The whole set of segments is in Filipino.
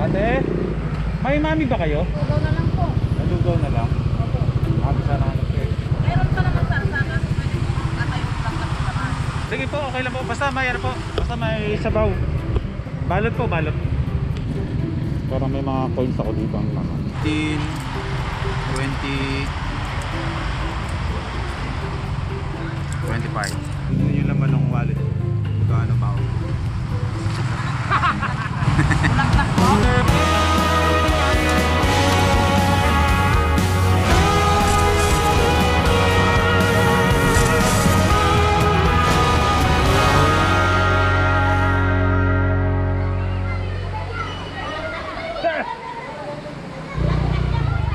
Ate, may mami ba kayo? Lugaw na lang po. Nalugaw na lang. Opo. Sana hanap kayo. Meron pa naman sana pwede po katayo lang naman. Sige po, okay lang po. Basta may ano po. Basta may sabaw. Balot po, balot. Parang may mga coins ako dito ang laman. 15, 20, 25. Ito yung laman ng wallet. Magkano ba ako? Bulaklak po.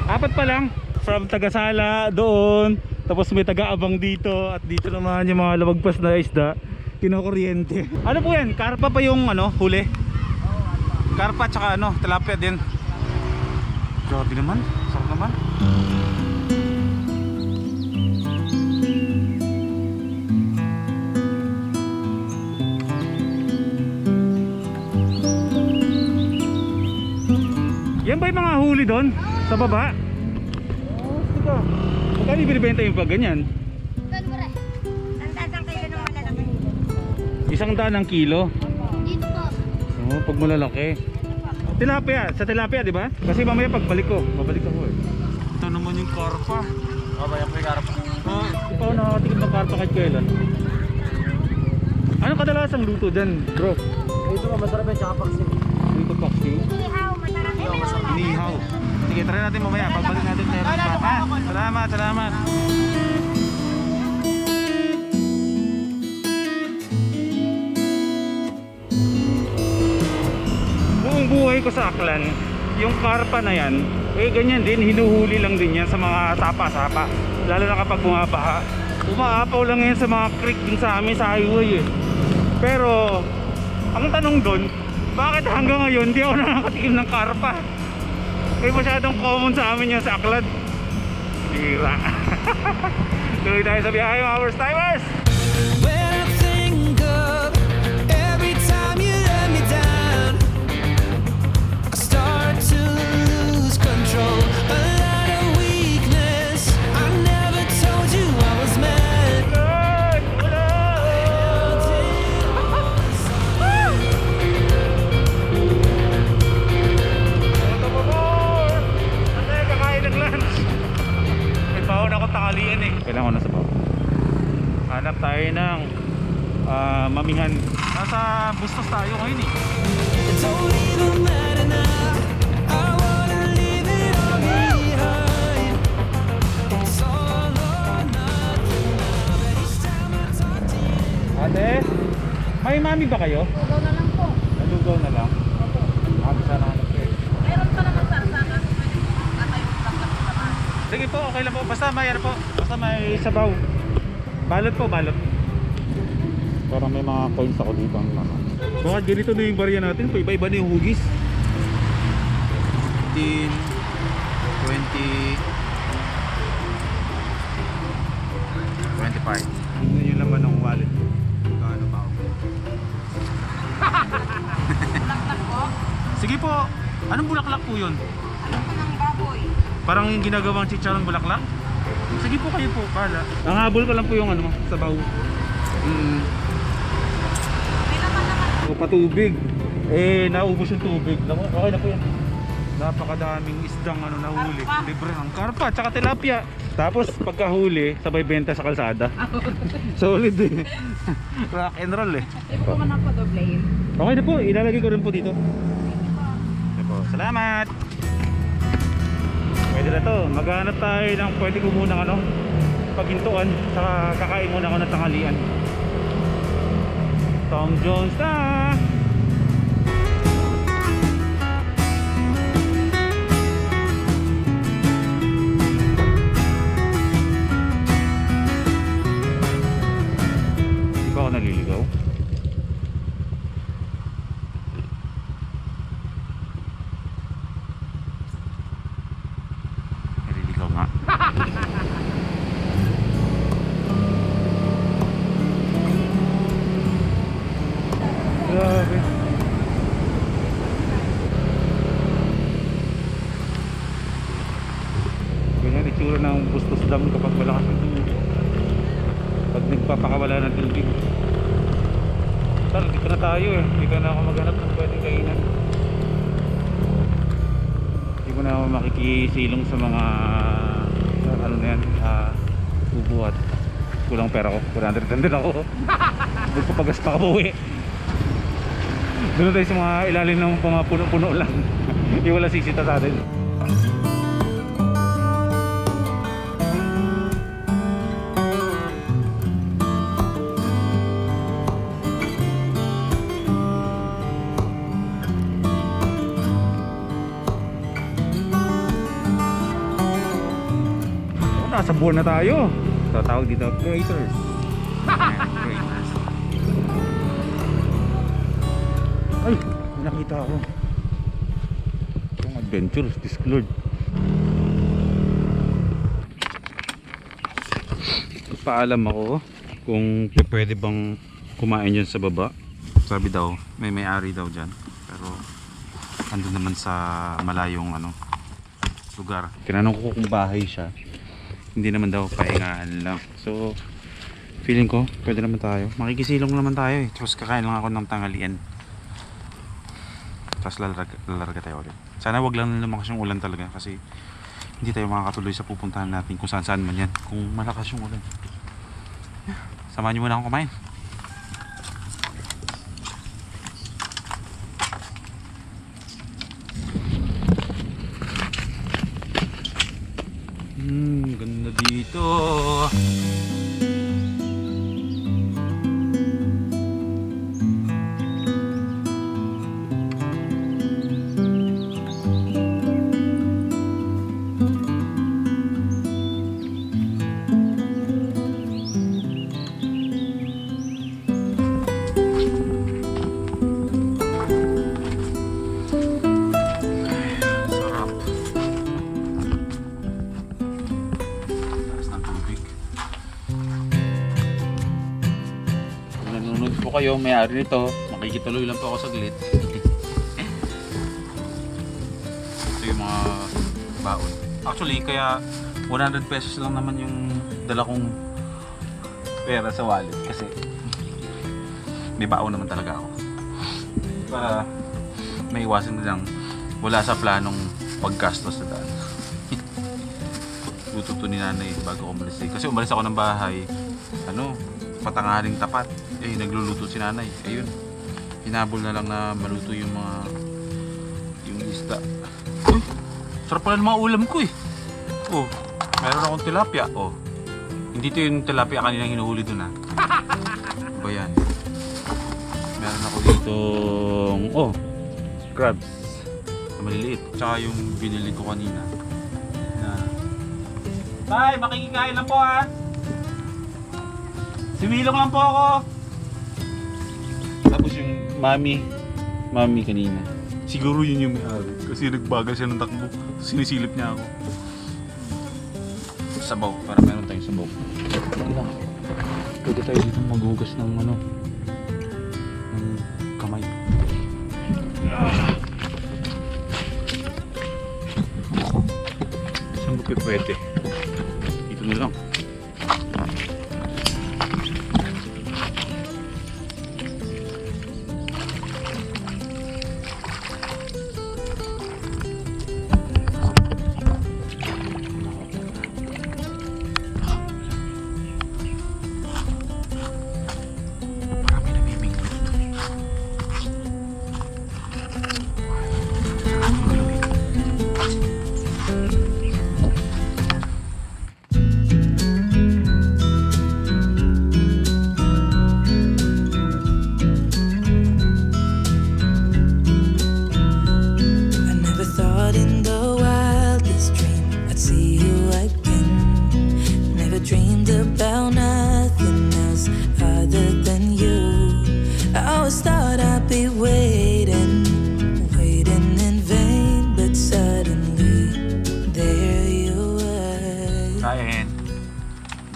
Apat pa lang. From Tagasala doon, tapos may taga-abang dito, at dito naman yung mga lumagpas na isda, kinukuryente. Ano po yan? Karpa pa yung ano, huli? Karpa tsaka ano, tilapia din. Grabe naman, sarap naman. Yan ba yung mga huli doon? Sa baba? Oh, sige. Magkano binibenta yung pag ganyan? Ang kilo ng malalaki. 100 ang kilo. Dito po. Oh, pag malalaki. Tilapia, sa tilapia, di ba? Kasi mamaya pagbalik ko, babalik ako eh. Ito naman yung karpa. Oh, bayan po yung karap. Oh, di pa ako nakatikim ng karpa kahit kailan. Anong kadalasang luto dyan, bro? Ito nga, masarap yan, tsaka paksiw. Dito paksiw. Inihaw, masarap. Inihaw. Sige, try natin mamaya. Pagbalik natin meron pa. Ha? Salamat, salamat. Buong buhay ko sa Aklan, yung karpa na yan, eh ganyan din, hinuhuli lang din yan sa mga sapa-sapa. Lalo na kapag bumabaha. Umaapaw lang yan sa mga creek din sa amin sa highway eh. Pero, ang tanong doon, bakit hanggang ngayon di ako nakakatikim ng karpa? Kaya masyadong common sa amin yan sa Aklan. Bira. Tuloy tayo sa biyahe mga first timers. When I think of every time you let me down, I start to lose control. A lot of weakness. I never told you I was mad. Kasi kakain ng lunch. May baon ako tanghalian eh. Kailangan ko na sa baon. Hanap tayo ng mamihan. Nasa Bustos tayo ngayon eh. It don't even matter now. I wanna leave it all behind. It's all or nothing now. But each time I talk to you. Ate, may mami ba kayo? Lugaw na lang po. Nalugaw na lang. Opo. Sana hanap kayo. Meron pa naman sana pwede po katayo lang naman. Sige po, okay lang po. Basta may ano po. Basta may sabaw. Balot po, balot. Parang may mga coins ako dito ang laman. Bakit ganito na yung barya natin? Iba-iba na yung hugis. 15, 20, 25. Ito yung laman ng wallet. Magkano ba ako? Bulaklak po. Sige po. Anong bulaklak po yun? Alam ko ng baboy. Parang yung ginagawang chicharong bulaklak? Sige po, kayo po, pala. Ang habol ko lang po yung ano, sabaw. May laman naman. O patubig. Eh, naubos yung tubig. Okay na po yan. Napakadaming isdang ano nahuli. Karpa. Libre ng karpa, tsaka tilapia. Tapos pagkahuli, sabay benta sa kalsada. Solid eh. Rock and roll eh. Hindi po man ako doblein. Okay na po, ilalagay ko rin po dito. Okay po, salamat. Pwede na to, maghanap tayo ng pwede ko munang ano, paghintuan, saka kakain muna ako ng tanghalian. Tom Jones na! Di ba ako naliligaw? Naliligaw nga. Grabe. dam kapag malakas ang tubig. Pag nagpapakawala ng tubig. Sir, dito na tayo eh. Dito na ako maghanap ng pwedeng kainan. Hindi ko na ako makikisilong sa mga ano na yan, tubo at kulang pera ko. 400 din ako. Magpapagas pa ako uwi. Doon tayo sa mga ilalim ng mga puno-puno lang. Hindi wala sisita sa atin. Nasa buwan na tayo. Tatawag dito creators. Creators. Ay, may nakita ako. Itong adventures, disclosed. Paalam ako kung pwede bang kumain dyan sa baba. Sabi daw, may-ari daw dyan. Pero andun naman sa malayong lugar. Tinanong ko kung bahay siya. Hindi naman daw, pahingaan lang. So feeling ko pwede naman tayo, makikisilong naman tayo eh. Tapos kakain lang ako ng tanghalian. Tapos lalarga tayo ulit. Sana wag lang lumakas yung ulan talaga, kasi hindi tayo makakatuloy sa pupuntahan natin kung saan saan man yan kung malakas yung ulan. Samahan nyo muna akong kumain. Ganda dito. Kayo may-ari nito, makikituloy lang po ako saglit. Ito yung mga baon. Actually kaya 100 pesos lang naman yung dala kong pera sa wallet, kasi may baon naman talaga ako para may iwasan na lang wala sa planong paggastos sa daan. Luto ni nanay bago umalis kasi umalis ako ng bahay patangaling tapat nagluluto si nanay. Ayun, hinabol na lang na maluto yung isda. Uy, sarap pala ng mga ulam ko eh. Oh, meron akong tilapia. Oh, hindi to yung tilapia kanina hinuhuli dun ba yan? Meron ako ditong crabs na maliliit, tsaka yung binili ko kanina na tay, makikikain lang po ha. Similong lang po ako. Tapos yung mami kanina. Siguro yun yung may-ari, kasi nagbagal siya ng takbo. Sinisilip niya ako. Sabaw, para meron tayong sabaw. Pwede tayo dito maghugas ng ng kamay. Saan ba pwede? Dito na lang.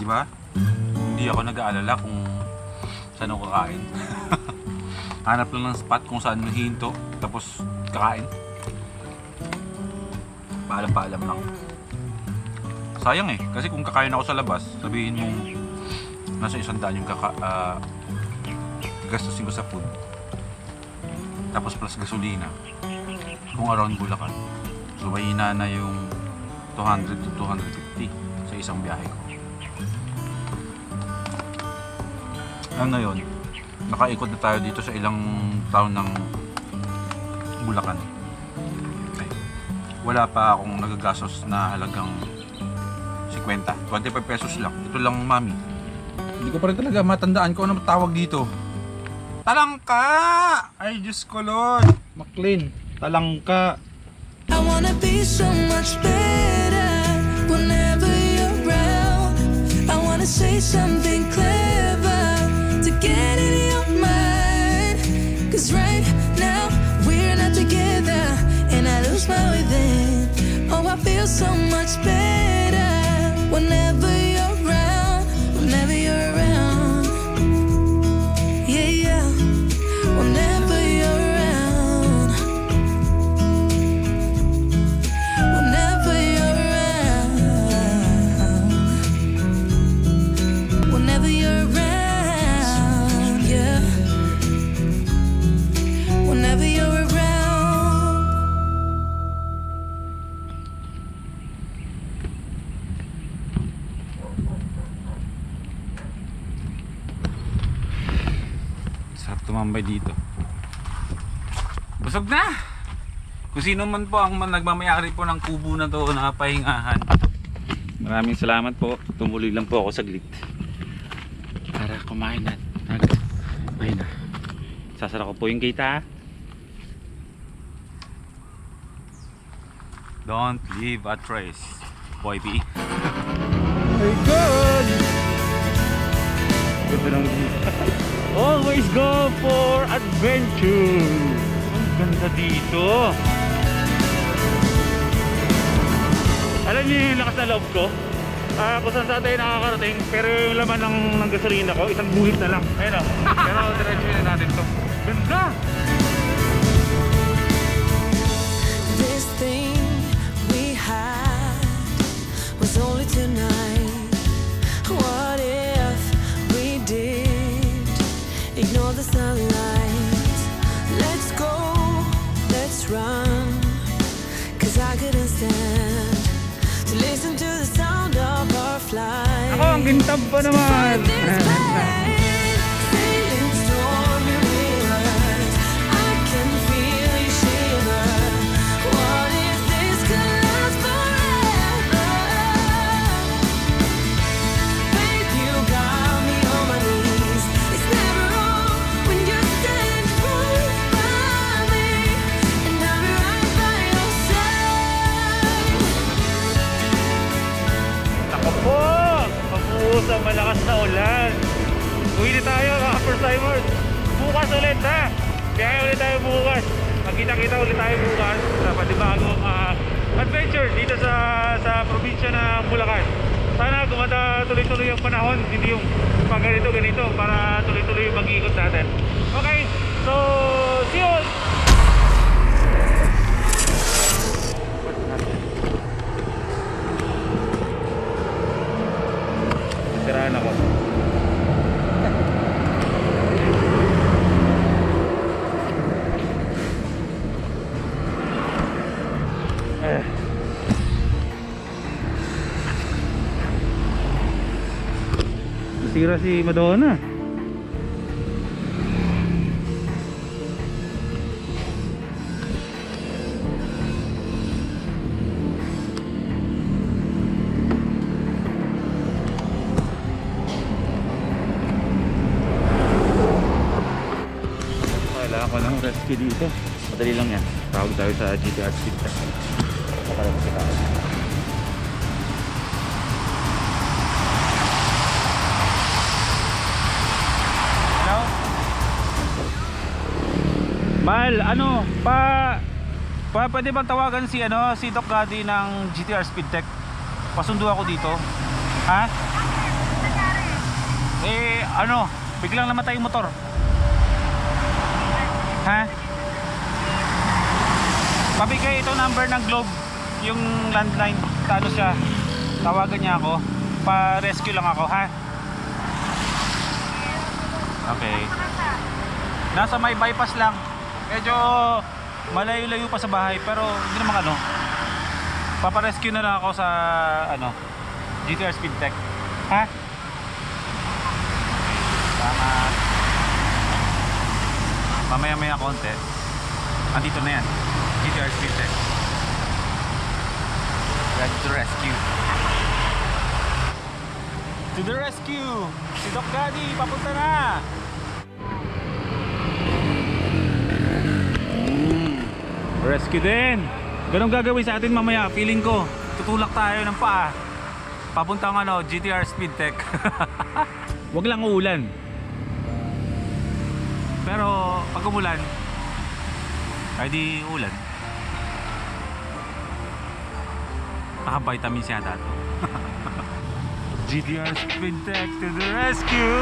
Diba? Hindi ako nag-aalala kung saan ako kakain. Hanap lang ng spot kung saan mahinto, tapos kakain. Paalam-paalam lang. sayang eh. Kasi kung kakain ako sa labas, sabihin mong nasa 100 yung gastusin ko sa food. Tapos plus gasolina. Kung around Bulacan. So mahina na yung 200 to 250 sa isang biyahe ko. Ano yun? Nakaikot na tayo dito sa ilang town ng Bulacan. Okay. Wala pa akong nagagastos na halagang 50, 25 pesos lang. Ito lang, mami. Hindi ko pa rin talaga matandaan kung ano tawag dito. Talangka! Ay, Diyos ko, Lord. McLean, talangka. I wanna be so much better whenever you're around. I wanna say something clever to get in your mind. 'Cause right now we're not together and I lose my way then. Oh, I feel so much better whenever you're around. Whenever you're around. Yeah, yeah. Whenever you're around. Whenever you're around. Whenever you're around, yeah. Whenever you're around. Sarap tumambay dito. Busog na! Kung sino man po ang nagmamayari po ng kubo na to na pahingahan. Maraming salamat po. Tumuloy lang po ako saglit. Para kumain na. Ayun na. Sasara ko po yung kita. Don't leave a trace, Boy B. My God! Ganda ng always go for adventure. Ang ganda dito. Alam niyo yung lakas na loob ko? Kung saan tayo nakakarating, pero yung laman ng gasolina ko, isang buhit na lang. Ayun o. Pero diretso na natin to. Ganda! This thing we had was only tonight. What if we did ignore the sunlight? Let's go, let's run. 'Cause I couldn't stand to listen to the sound of our flight. Ako, ang gintab pa naman! Sa malakas na ulan. Uwi na tayo mga first timers. Bukas ulit ha. Kaya ulit tayo bukas. Magkita-kita ulit tayo bukas sa panibagong adventure dito sa probinsya ng Bulacan. Sana gumanda tuloy-tuloy yung panahon. Hindi yung pag ganito para tuloy-tuloy yung mag-iikot natin. Okay, so see you. Siraan ako. Nasira si Madonna. Ako ng rescue dito. Madali lang yan. Tawag tayo sa GTR Speed Tech. Pakarap sa tao. Hello? Mal, ano? Pwede bang tawagan si Doc Gaddy ng GTR Speed Tech? Pasundo ako dito. Ha? Biglang namatay yung motor. Ha? Pabigay ito number ng Globe, yung landline. Ano siya? Tawagan niya ako. Pa-rescue lang ako, ha? Okay. Nasa may bypass lang. Medyo malayo-layo pa sa bahay pero hindi naman ano. Papa-rescue na lang ako sa ano, GTR Speed Tech. Ha? Salamat. Mamaya-maya konti. Andito na yan. GTR Speed Tech. Ready to rescue. To the rescue! Si Doc Daddy, papunta na! Rescue din! Ganun gagawin sa atin mamaya, feeling ko. Tutulak tayo ng paa. Papuntang ano, GTR Speed Tech. Wag lang uulan. Pero pag umulan, ay di ulan. Naka-vitamins yata ito. GTR Speed Tech to the rescue!